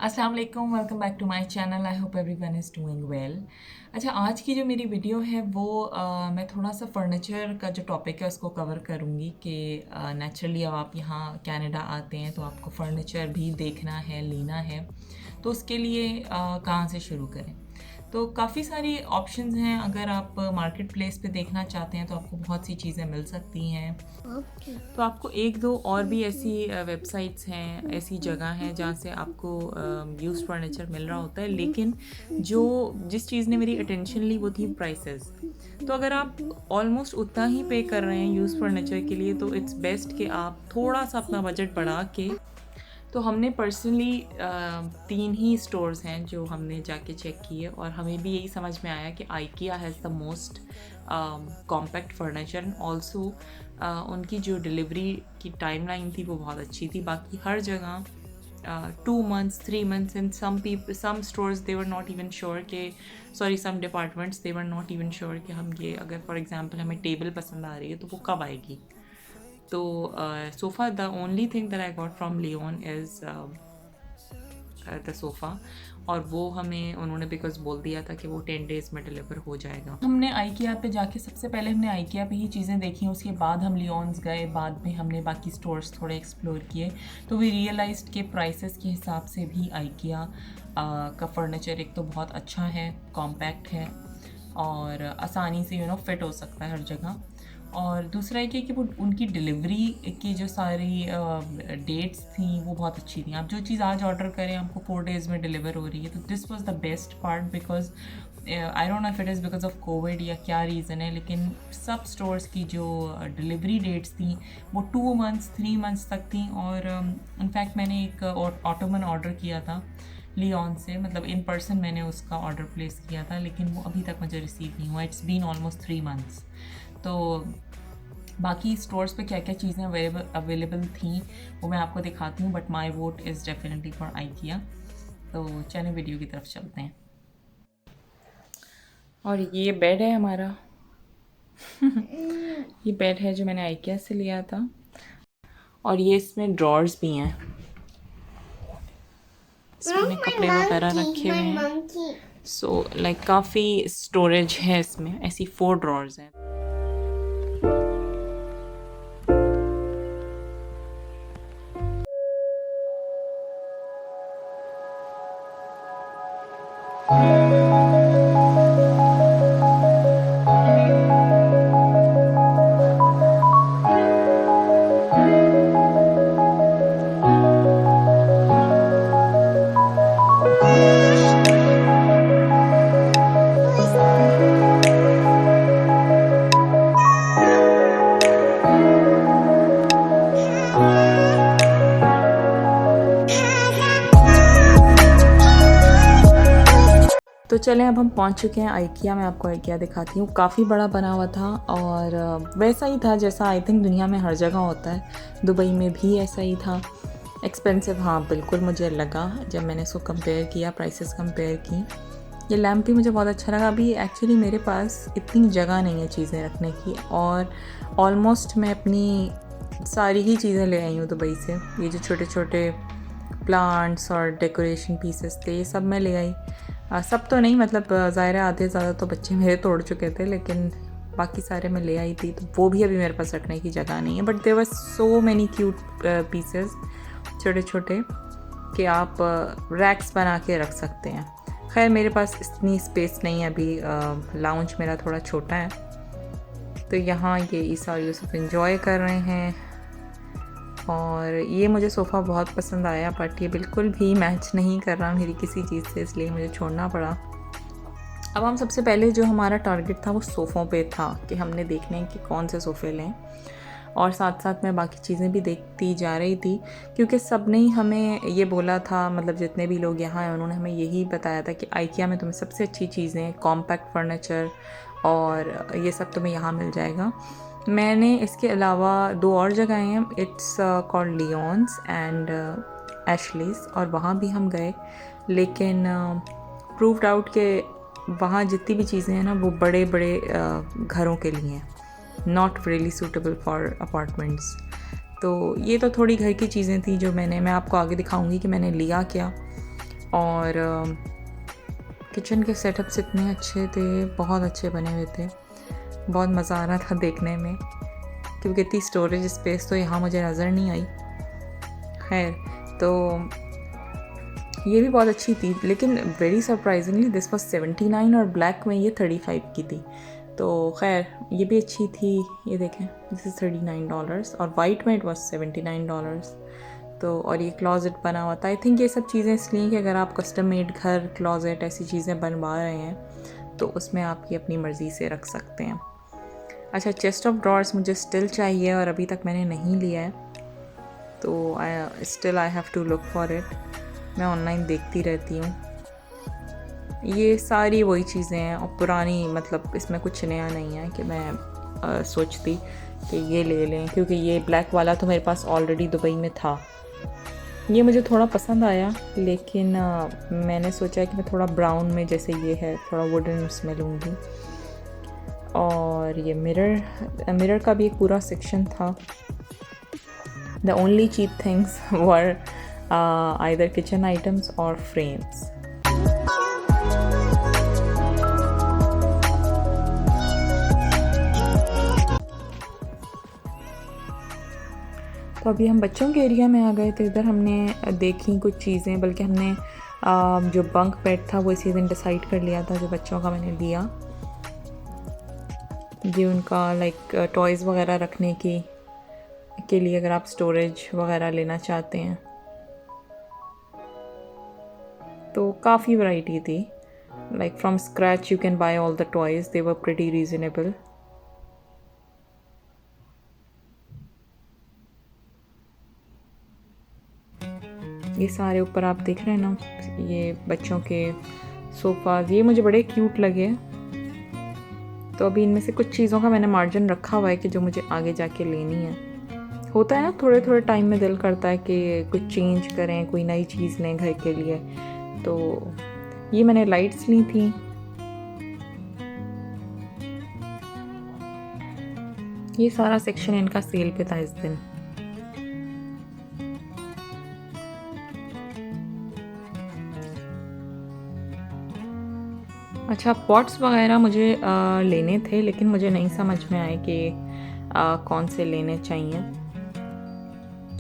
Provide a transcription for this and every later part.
अस्सलाम वालेकुम, welcome back to my channel. I hope everyone is doing well. अच्छा, आज की जो मेरी वीडियो है वो मैं थोड़ा सा फर्नीचर का जो टॉपिक है उसको कवर करूँगी कि नेचुरली अब आप यहाँ कनाडा आते हैं तो आपको फर्नीचर भी देखना है, लेना है, तो उसके लिए कहाँ से शुरू करें। तो काफ़ी सारी ऑप्शंस हैं। अगर आप मार्केट प्लेस पे देखना चाहते हैं तो आपको बहुत सी चीज़ें मिल सकती हैं। तो आपको एक दो और भी ऐसी वेबसाइट्स हैं, ऐसी जगह हैं जहाँ से आपको यूज़ फर्नीचर मिल रहा होता है, लेकिन जो जिस चीज़ ने मेरी अटेंशन ली वो थी प्राइसेस। तो अगर आप ऑलमोस्ट उतना ही पे कर रहे हैं यूज़ फर्नीचर के लिए तो इट्स बेस्ट कि आप थोड़ा सा अपना बजट बढ़ा के। तो हमने पर्सनली 3 ही स्टोर्स हैं जो हमने जाके चेक किए और हमें भी यही समझ में आया कि IKEA has the most compact furniture and also उनकी जो डिलीवरी की टाइमलाइन थी वो बहुत अच्छी थी। बाकी हर जगह 2 months 3 months and some stores they were not even sure कि some departments they were not even sure कि हम ये अगर फॉर एग्जांपल हमें टेबल पसंद आ रही है तो वो कब आएगी। तो sofa the only thing that I got from Leon is the sofa, और वो हमें उन्होंने बिकॉज बोल दिया था कि वो 10 डेज़ में डिलीवर हो जाएगा। हमने आइकिया पे जाके सबसे पहले हमने आइकिया पे ही चीज़ें देखी, उसके बाद हम लियोन्स गए, बाद में हमने बाकी स्टोर्स थोड़े एक्सप्लोर किए। तो वी रियलाइज्ड के प्राइसेस के हिसाब से भी आइकिया का फर्नीचर एक तो बहुत अच्छा है, कॉम्पैक्ट है और आसानी से फिट हो सकता है हर जगह। और दूसरा एक है कि वो उनकी डिलीवरी की जो सारी डेट्स थी वो बहुत अच्छी थी। आप जो चीज़ आज ऑर्डर करें आपको 4 डेज़ में डिलीवर हो रही है। तो this was the best part because I don't know if it is because of Covid या क्या रीज़न है, लेकिन सब स्टोर्स की जो डिलीवरी डेट्स थी वो 2 मंथ्स 3 मंथ्स तक थी। और इनफैक्ट मैंने एक ऑटोमन ऑर्डर किया था लियोन से, मतलब इन पर्सन मैंने उसका ऑर्डर प्लेस किया था, लेकिन वो अभी तक मुझे रिसीव नहीं हुआ। It's been almost 3 months. तो बाकी स्टोर्स पे क्या क्या चीज़ें अवेलेबल थी वो मैं आपको दिखाती हूँ, but my vote is definitely for IKEA. तो चलिए वीडियो की तरफ चलते हैं। और ये बेड है हमारा ये बेड है जो मैंने आइकिया से लिया था, और ये इसमें ड्रॉर्स भी हैं, इसमें कपड़े वगैरह रखे हुए हैं। सो लाइक काफ़ी स्टोरेज है इसमें, ऐसी 4 ड्रॉर्स हैं। तो चलें, अब हम पहुंच चुके हैं आइकिया। मैं आपको आइकिया दिखाती हूँ। काफ़ी बड़ा बना हुआ था और वैसा ही था जैसा आई थिंक दुनिया में हर जगह होता है। दुबई में भी ऐसा ही था। एक्सपेंसिव हाँ बिल्कुल मुझे लगा जब मैंने इसको कंपेयर किया, प्राइसेस कंपेयर की। ये लैम्प भी मुझे बहुत अच्छा लगा। अभी एक्चुअली मेरे पास इतनी जगह नहीं है चीज़ें रखने की, और ऑलमोस्ट मैं अपनी सारी ही चीज़ें ले आई हूँ दुबई से। ये जो छोटे छोटे प्लांट्स और डेकोरेशन पीसेस थे ये सब मैं ले आई। सब तो नहीं, मतलब ज़ाहिर है आधे ज़्यादा तो बच्चे मेरे तोड़ चुके थे, लेकिन बाकी सारे मैं ले आई थी। तो वो भी अभी मेरे पास रखने की जगह नहीं है, but there were so many cute pieces छोटे छोटे कि आप रैक्स बना के रख सकते हैं। खैर मेरे पास इतनी स्पेस नहीं है अभी, लाउंज मेरा थोड़ा छोटा है। तो यहाँ ये ईसा और यूसुफ एंजॉय कर रहे हैं, और ये मुझे सोफ़ा बहुत पसंद आया, बट ये बिल्कुल भी मैच नहीं कर रहा मेरी किसी चीज़ से, इसलिए मुझे छोड़ना पड़ा। अब हम सबसे पहले जो हमारा टारगेट था वो सोफ़ों पे था कि हमने देखने हैं कि कौन से सोफ़े लें, और साथ साथ मैं बाकी चीज़ें भी देखती जा रही थी, क्योंकि सब ने ही हमें ये बोला था, मतलब जितने भी लोग यहाँ हैं उन्होंने हमें यही बताया था कि आइकिया में तुम्हें सबसे अच्छी चीज़ें, कॉम्पैक्ट फर्नीचर और ये सब तुम्हें यहाँ मिल जाएगा। मैंने इसके अलावा 2 और जगह हैं, इट्स कॉल्ड लियोन्स एंड एशलीज, और वहाँ भी हम गए, लेकिन प्रूव्ड आउट के वहाँ जितनी भी चीज़ें हैं ना वो बड़े बड़े घरों के लिए हैं, not really suitable for apartments. तो ये तो थोड़ी घर की चीज़ें थी जो मैं आपको आगे दिखाऊंगी कि मैंने लिया क्या। और किचन के सेटअप्स इतने अच्छे थे, बहुत अच्छे बने हुए थे, बहुत मज़ा आ रहा था देखने में, क्योंकि इतनी स्टोरेज स्पेस तो यहाँ मुझे नज़र नहीं आई। खैर, तो ये भी बहुत अच्छी थी, लेकिन वेरी सरप्राइजिंगली दिस वाज 79 और ब्लैक में ये 35 की थी। तो खैर ये भी अच्छी थी। ये देखें, दिस इज़ $39 और वाइट में इट वाज $79। तो और ये क्लॉजेट बना हुआ था। आई थिंक ये सब चीज़ें इसलिए कि अगर आप कस्टम मेड घर, क्लॉजेट ऐसी चीज़ें बनवा रहे हैं तो उसमें आप ये अपनी मर्ज़ी से रख सकते हैं। अच्छा, चेस्ट ऑफ ड्रॉर्स मुझे स्टिल चाहिए और अभी तक मैंने नहीं लिया है, तो I have to look for it. मैं ऑनलाइन देखती रहती हूँ। ये सारी वही चीज़ें हैं और पुरानी, मतलब इसमें कुछ नया नहीं है कि मैं सोचती कि ये ले लें, क्योंकि ये ब्लैक वाला तो मेरे पास ऑलरेडी दुबई में था। ये मुझे थोड़ा पसंद आया, लेकिन मैंने सोचा कि मैं थोड़ा ब्राउन में, जैसे ये है, थोड़ा वुडन उसमें लूँगी। और ये मिरर का भी एक पूरा सेक्शन था। The only cheap things were either kitchen items or frames. तो अभी हम बच्चों के एरिया में आ गए थे। इधर हमने देखी कुछ चीज़ें, बल्कि हमने जो बंक बेड था वो इसी दिन डिसाइड कर लिया था, जो बच्चों का मैंने लिया। ये उनका लाइक टॉयज़ वगैरह रखने के लिए अगर आप स्टोरेज वगैरह लेना चाहते हैं तो काफ़ी वैरायटी थी। Like from scratch you can buy all the toys, they were pretty reasonable. ये सारे ऊपर आप देख रहे हैं ना, ये बच्चों के सोफ़ाज़, ये मुझे बड़े क्यूट लगे। तो अभी इनमें से कुछ चीज़ों का मैंने मार्जिन रखा हुआ है कि जो मुझे आगे जाके लेनी है। होता है ना, थोड़े थोड़े टाइम में दिल करता है कि कुछ चेंज करें, कोई नई चीज़ लें घर के लिए। तो ये मैंने लाइट्स ली थी। ये सारा सेक्शन इनका सेल पे था इस दिन। अच्छा, पॉट्स वगैरह मुझे लेने थे, लेकिन मुझे नहीं समझ में आए कि कौन से लेने चाहिए,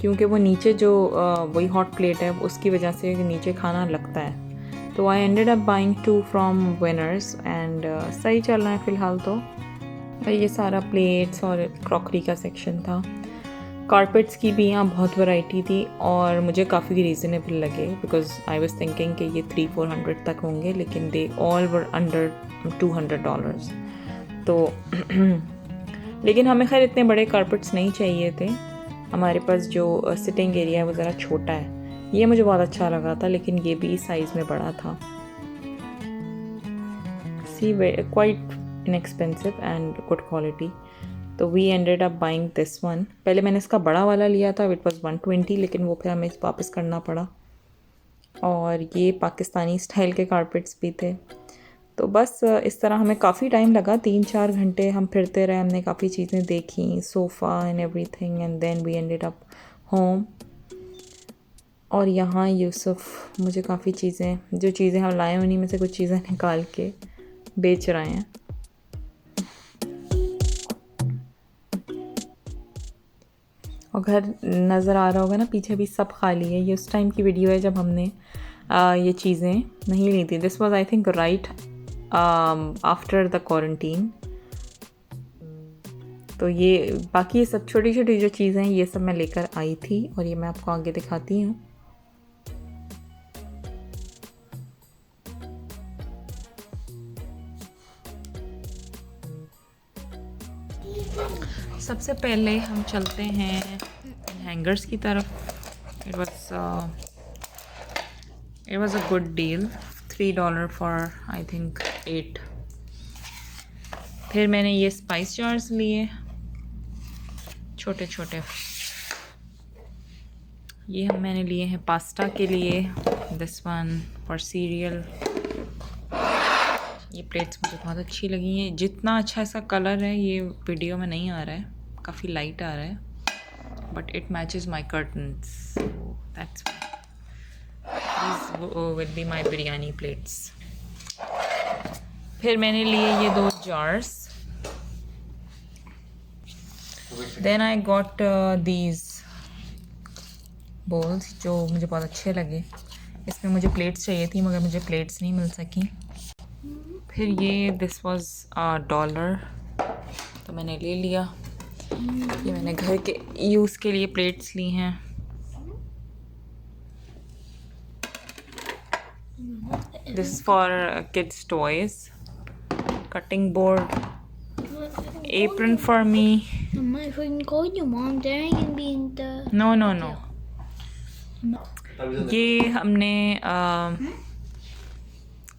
क्योंकि वो नीचे जो वही हॉट प्लेट है उसकी वजह से नीचे खाना लगता है। तो I ended up buying 2 from winners and सही चल रहा है फ़िलहाल। तो ये सारा प्लेट्स और क्रॉकरी का सेक्शन था। कारपेट्स की भी यहाँ बहुत वैरायटी थी और मुझे काफ़ी रीज़नेबल लगे, बिकॉज आई वाज थिंकिंग कि ये 300-400 तक होंगे, लेकिन दे ऑल वर अंडर $200। तो लेकिन हमें खैर इतने बड़े कारपेट्स नहीं चाहिए थे। हमारे पास जो सिटिंग एरिया है वो ज़रा छोटा है। ये मुझे बहुत अच्छा लगा था, लेकिन ये भी साइज़ में बड़ा था। See quite inexpensive and good quality. तो we ended up buying this one. पहले मैंने इसका बड़ा वाला लिया था, इट वाज 120, लेकिन वो फिर हमें वापस करना पड़ा। और ये पाकिस्तानी स्टाइल के कारपेट्स भी थे। तो बस इस तरह हमें काफ़ी टाइम लगा, 3-4 घंटे हम फिरते रहे, हमने काफ़ी चीज़ें देखी, sofa and everything, and then we ended up home. और यहाँ यूसुफ मुझे काफ़ी चीज़ें, जो चीज़ें हम लाए उन्हीं में से कुछ चीज़ें निकाल के बेच रहे हैं। और घर नज़र आ रहा होगा ना, पीछे भी सब खाली है। ये उस टाइम की वीडियो है जब हमने ये चीज़ें नहीं ली थी। This was I think right after the quarantine. तो ये बाकी ये सब छोटी छोटी जो चीज़ें हैं ये सब मैं लेकर आई थी, और ये मैं आपको आगे दिखाती हूँ। सबसे पहले हम चलते हैं हैंगर्स की तरफ। It was a good deal, $3 for I think 8। फिर मैंने ये स्पाइस जार्स लिए, छोटे छोटे। ये मैंने लिए हैं पास्ता के लिए, दिस वन फॉर सीरियल। ये प्लेट्स मुझे बहुत अच्छी लगी हैं। जितना अच्छा इसका कलर है ये वीडियो में नहीं आ रहा है, काफ़ी लाइट आ रहा है, but it matches my curtains, that's these will be my biryani plates. फिर मैंने लिए ये 2 jars. Then I got these bowls जो मुझे बहुत अच्छे लगे. इसमें मुझे प्लेट्स चाहिए थी मगर मुझे प्लेट्स नहीं मिल सकी. फिर ये दिस वाज $1 तो मैंने ले लिया. ये मैंने घर के यूज़ के लिए प्लेट्स ली हैं. This is for kids toys. Cutting board. Apron for me. If we can call your mom, then I can be in the. No. ये हमने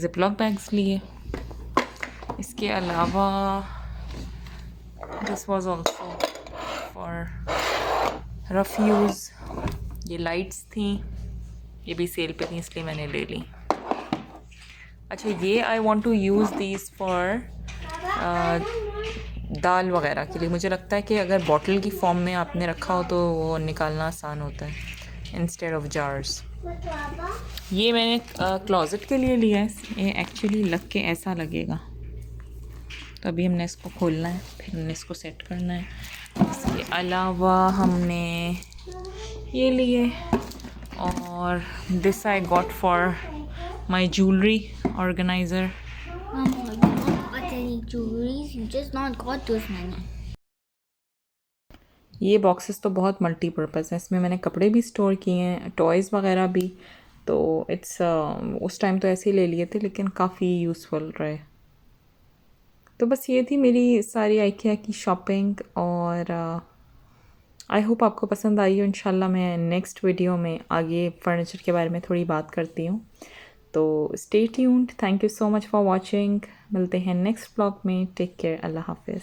ज़िपलॉक बैग्स लिए. इसके अलावा this was also for rough use. ये lights थी. ये भी cell पे थी इसलिए मैंने ले ली. अच्छा ये I want to use these for dal वगैरह के लिए. मुझे लगता है कि अगर बॉटल की फॉर्म में आपने रखा हो तो वो निकालना आसान होता है इंस्टेड ऑफ जार्स. ये मैंने क्लोज़ेट के लिए लिया है. ये एक्चुअली लग के ऐसा लगेगा. तो अभी हमने इसको खोलना है फिर हमने इसको सेट करना है. इसके अलावा हमने ये लिए और this I got for my jewellery organiser. Mom, you not got any jewelries. You just not got those many. ये बॉक्सेस तो बहुत मल्टीपर्पज़ हैं. इसमें मैंने कपड़े भी स्टोर किए हैं, टॉयज़ वगैरह भी. तो इट्स उस टाइम तो ऐसे ही ले लिए थे लेकिन काफ़ी यूज़फुल रहे. तो बस ये थी मेरी सारी IKEA की शॉपिंग और आई होप आपको पसंद आई हो. इंशाल्लाह मैं नेक्स्ट वीडियो में आगे फर्नीचर के बारे में थोड़ी बात करती हूँ. तो stay tuned. Thank you so much for watching. मिलते हैं नेक्स्ट व्लॉग में. Take care. अल्लाह हाफिज़.